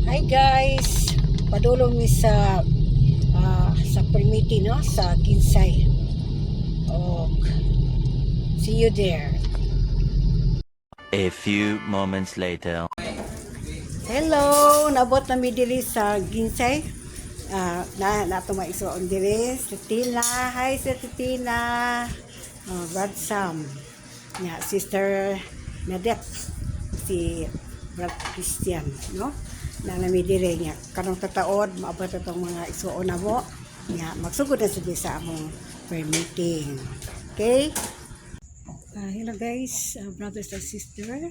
Hi guys, padulong mi sa permiti no sa Kinsay. See you there. A few moments later. Hello, nabot na mi diri sa Kinsay. Na tumaisuon diri sa Tina. Hi sa Tina. Brad Sam. Nya sister Nadet. Si Brad Christian, no? Na nami diri nya kanang tataod maabot atong mga isuon na mo nya magsugod na sa among prayer meeting. Okay? Hello guys, brothers and sisters.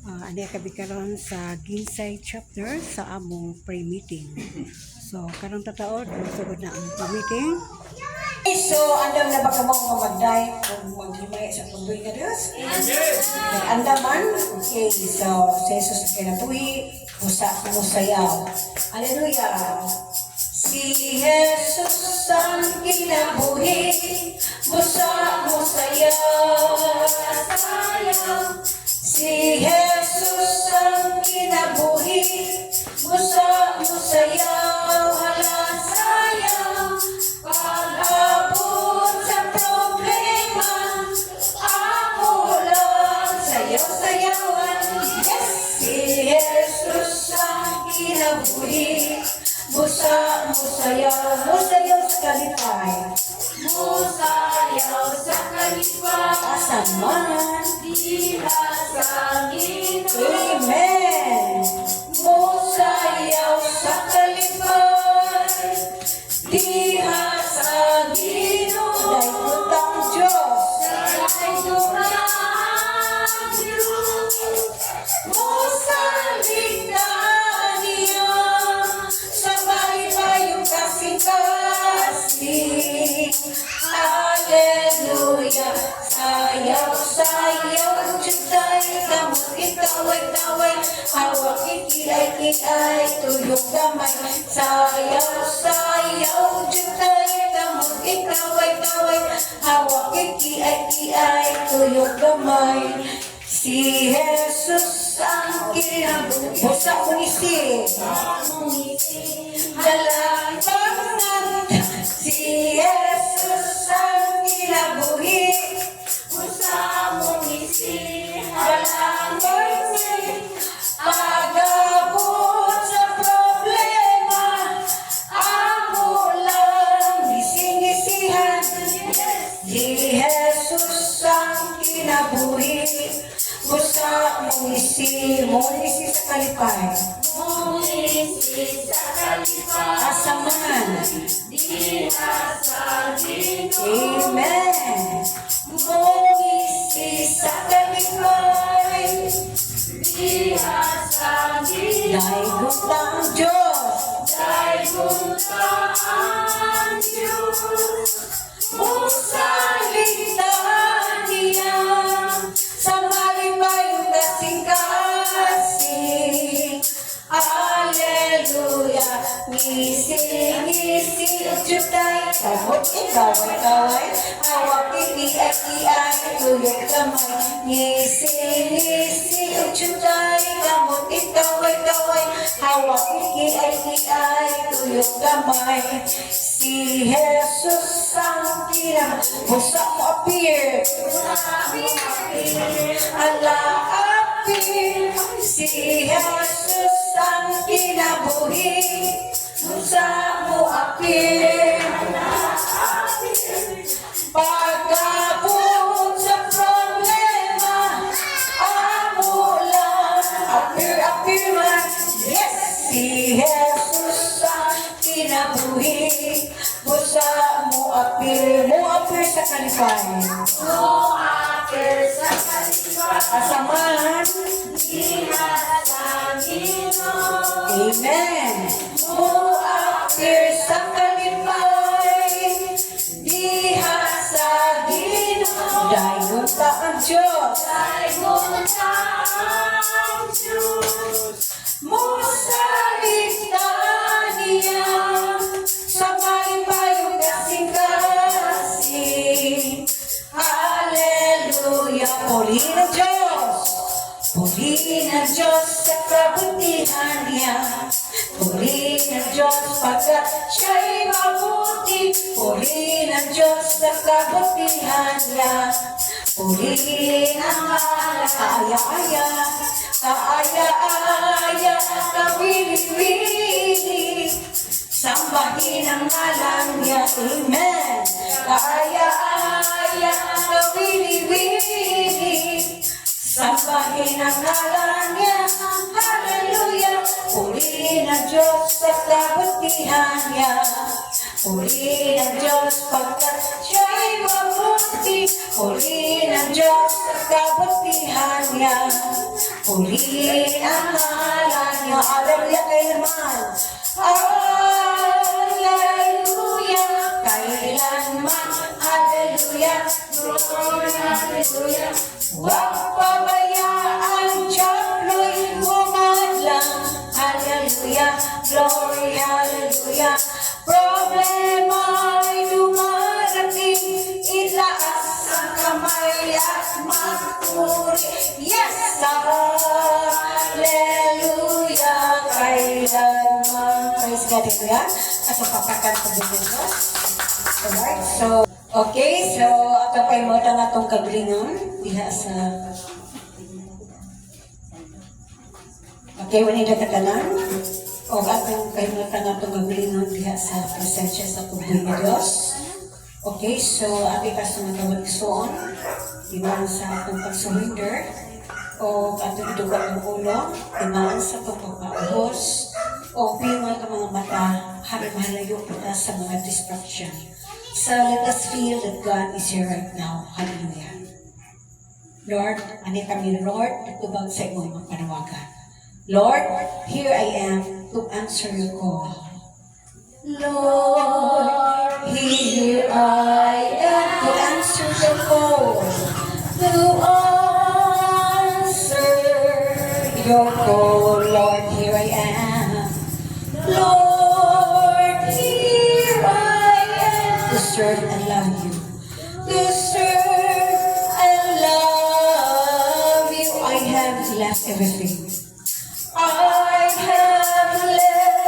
Ani kami karon sa Kinsay chapter sa among prayer meeting. So karong tataod magsugod na ang prayer meeting. So, andam na ba ka mo magday kung maghimay sa pagbuhay ka Diyos? Andaman? Okay, so, sa Jesus kinabuhi, musa sayaw. Hallelujah! Si Jesus ang kinabuhi, musa sayaw. Si Jesus ang kinabuhi, musa sayaw. Hala sayaw. Pag-abot sa problema, ako lang sayaw-sayawan. Yes! Si Jesus ang kinabuhi, musayaw sa kalipay. Musayaw sa kalipay. Asaman, diha sa Ginoo. Amen! Musayaw sa kalipay. Diha sa Ginoo. Daigutang Diyos. Daigutang Diyos. Musaligtan niya. Sa bahay-bayong kasing-kasing. Hallelujah. Sayaw-sayaw. Juday, kamot itaway-taway. Hawak ikilay-kilay. Tuyok damay. Sayaw-sayaw. Juday, kamot itaway-taway. Hawak ikilay-kilay. Tuyok damay. Si Jesus ang kinabuhi. Busa mong isip. Dalagang si Jesus ang kinabuhi. Busa mong isip. Dalagang pag-abot sa problema. Ako lang ising-isihan. Si Jesus ang kinabuhi. Busa mong isip sa kalipay. Asaman. Diha sa Ginoo. Amen. Mong isip sa kalipay. Diha sa Ginoo. Daigutang Diyos. Daigutang Diyos. Musaligtan niya. Sa malimayong kasing-kasing. Hallelujah. Ngisi-ngisi juday. Kamot ikaway-kaway. Hawak iki-aki-ay. Tuyok kamay. Ngisi-ngisi juday. Kamot ikaway-kaway. Hawak iki-aki-ay. Tuyok kamay. Si Jesus ang kinabuhi. Busa mo appear. Ala appear. Si Jesus ang kinabuhi. Busa mo appear. Pag-abot sa problema, ako lang appear man. Yes! Si Jesus ang kinabuhi. Busa mo appear sa kalipay. Mo appear sa kalipay. Asaman. Diha sa Ginoo. Amen. Mo appear sa kalipay. Diha sa Ginoo. Daigutang Diyos. Daigutang Diyos. Musaligtan niya. Sa malimayong kasing-kasing. Hallelujah. Puri ng Diyos. Puri ng Diyos sa kabutihan niya. Purihin ang Diyos pagkat siya'y mabuti. Purihin ang Diyos sa kabutihan niya. Purihin ang ala, kaaya-aya, kaaya-aya, kawili-wili. Sambahin ang ngalan niya, amen. Kaaya-aya, kawili-wili. Sambahin ang ngalan niya, hallelujah. Purihin ang Diyos sa kabutihan niya. Purihin ang Diyos pagkat siya'y mabuti. Purihin ang Diyos sa kabutihan niya. Purihin ang ngalan niya. Hallelujah kailanman. Hallelujah kailanman. Hallelujah. Glory, hallelujah. Huwag pabayaan Diyablo'y bumadlang. Hallelujah, glory, hallelujah. Problema'y dumarating, itaas ang kamay at magpuri. Yes, hallelujah, kailanman. Praise God, hallelujah. At papakanta din nito. Alright, so, okay, so, ato kay mo na itong kaglingon. Diha sa... Okay, wala na katanan. O atong kay mo na itong kaglingon diha sa presensya sa tubig ni Diyos. Okay, so, abi ka sa mga magsuon. Iman sa atong pag-surrender. O atong idugan ng ulo. Iman sa pagpapahos. O piman ka mga mata. Harap mahalayo pa sa mga distraction. So let us feel that God is here right now. Hallelujah. Lord, ani kami, Lord, tubag sa imo mga panawagan. Lord, here I am to answer your call. Lord, here I am to answer your call. To answer your call, Lord, here I am. Lord, here I am to serve and love you. To serve and love you. I have left everything. I have left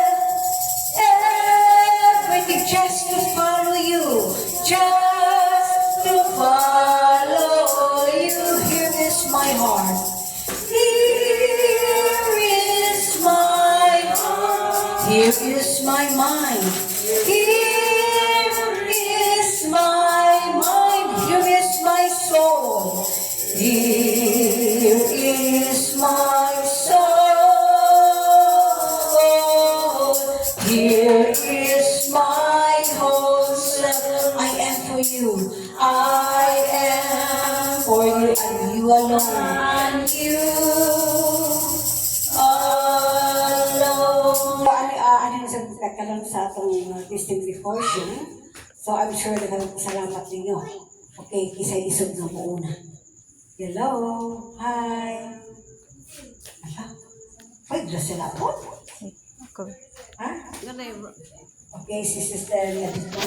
everything just to follow you. Just to follow you. Here is my heart. Here is my heart. Here is my mind. Here is my mind. Here is my soul. Here is my soul. Here is my whole self. I am for you. I am for you and you alone. And you alone. Ano sa nagkaroon sa atong testimony portion. So I'm sure na salamat ninyo. Okay, kisay isog na muna. Hello, hi. Ala, ay, Gracela po? Ha? Okay, si Sister Yadito.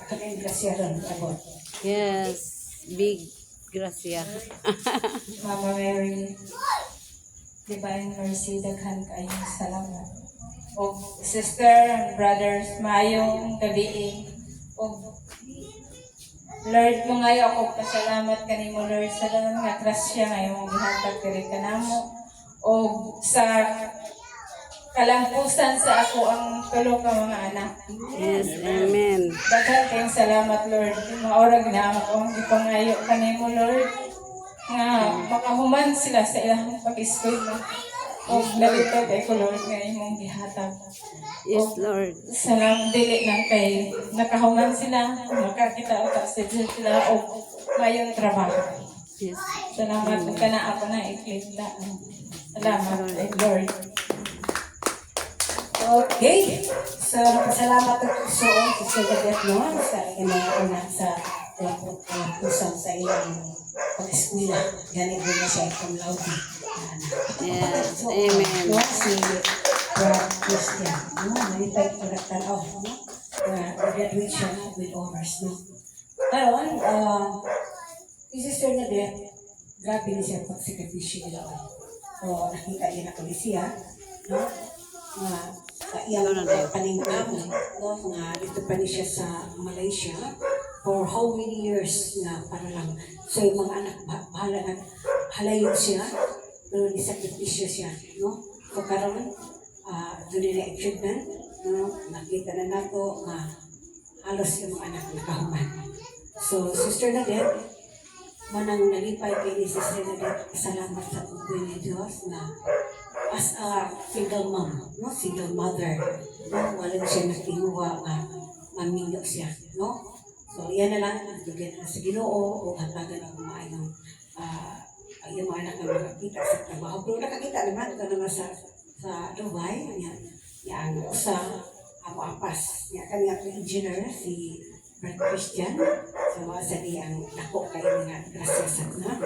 Kaya yung Gracela po. Yes, big gracia. Mama Mary, Divine Mercy, daghan kayong salamat. O sister and brothers, mayong gabi. O Lord, mo ngayon ako pasalamat kanimo Lord sa lang nga grasya ngayon gihatag diri kanamo. O sa kalampusan sa ako ang tulo ka mga anak. Yes, amen. Daghan kayong salamat, Lord. Maorag na ako ang ipangayo kanimo, Lord. Nga makahuman sila sa ilang pag-school na. O nalito kay ko, Lord, nga imong gihatag. Yes, Lord. Salam dili lang kay nakahuman sila, makakita uta sila o mayong trabaho. Yes. Salamat kung kana ako na ikita. Salamat, Lord. Okay. So, salamat at suon sa Sugadet mo sa inauna sa pusang sa ilang pag-eskwila. Ganit din na siya from Laudi. Yes, amen. No, si Brad Christian. No, nalitay ko nagtanaw. No? Graduate siya no, with honors. No? Karoon, si Sister Nadet, grabe na siya pag-sakripisyo nila. So, nakita niya na kami siya. No? iyang paningkam, no, nga dito pa ni siya sa Malaysia for how many years na para lang sa so, mga anak bahala na halayon siya, pero nisakripisyo siya, no? So karon doon na achievement, no? Nakita na nato nga halos yung mga anak nakahuman. So Sister Nadet, manang nalipay kay ni Sister Nadet, salamat sa pupuin ni Diyos na as a single mom, no? Single mother, no? Walang siya nakinuha nga maminyo siya, no? So, yan na lang, nagtugyan na sa Ginoo o hatagan ang maayong yung mga anak na makakita sa trabaho. Pero nakakita naman, ito naman sa Dubai, yan usa, ako apas. Yan kami ang engineer, si Brad Christian. So, sa niyang dako kayo nga grasyasan na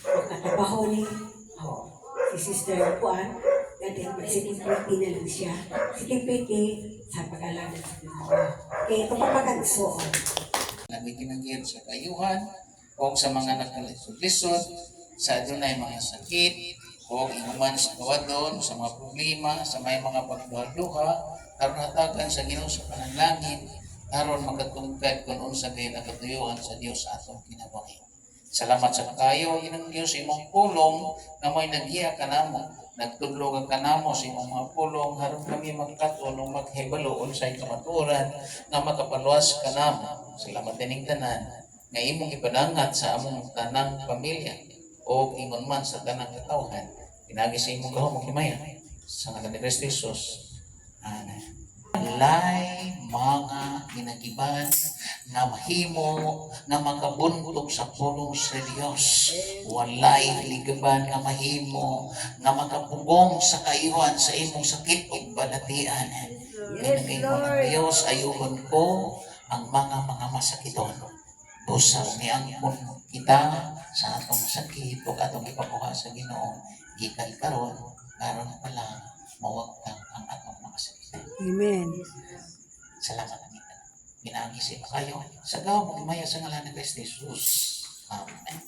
makatrabaho ni si Sister Juan. Dati mag-sitting-pretty na lang siya. Sitting-pretty sa pag-alaga sa Ginoo. Kaya ito papagagsoon. Nagkinagyan sa kayuhan o sa mga nagkalisod-lisod, sa adunay mga sakit, o inuman sa kawadon, sa mga problema, sa may mga pagduha-duha, aron hatagan sa Ginoo sa panalangin, aron magatungkad kung unsa kay nakatuyuan sa Dios sa atong kinabuhi. Salamat sa kayo, inang Dios imong pulong na mo'y naghiya kanamo, nagtudlo ka kanamo sa imong mga pulong, haron kami magkaton o maghibalo unsay kamatuoran na makapaluwas kanamo. Salamat dining tanan nga imong ipadangat sa among tanang pamilya o ingon man sa tanang katawhan. Pinagi sa imong gahom himaya sa ngalan ni Kristo Jesus. Amen. Walay mga ginagiban na mahimo na makabuntog sa pulong sa Dios. Walay ligaban na mahimo na makapugong sa kayuhan sa imong sakit o balatian. Pinagay mo ng Diyos, ayuhon ko ang mga masakiton. Busa umiangkon kita sa atong sakit o atong ipakuha sa Ginoo. Gikan karon pala mawagtang ang atong mga sakit. Amen. Salamat namin. Ginagisi pa kayo. Sa gawa mo, imaya sa ngalan ni Kristo Jesus. Amen.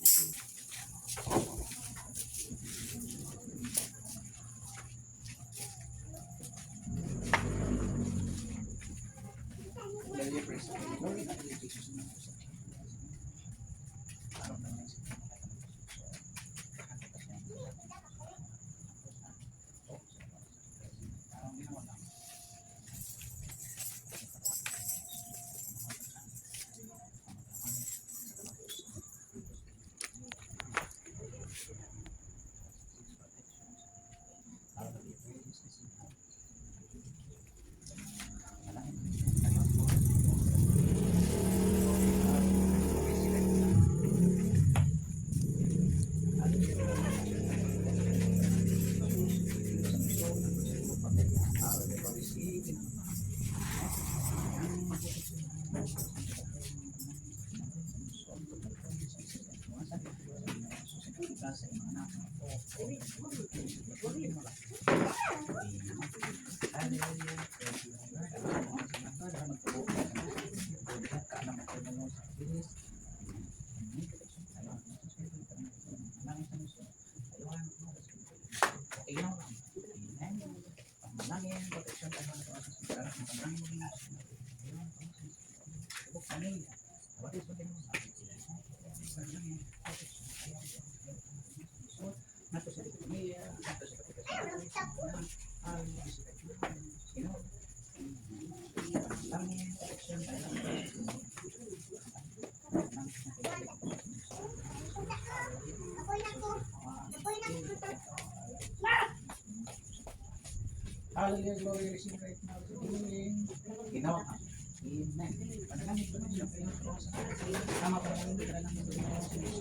Hallelujah, glory, receive right now. Ginawa ka. Amen. Panalangin ko na siya. Tama pa namin.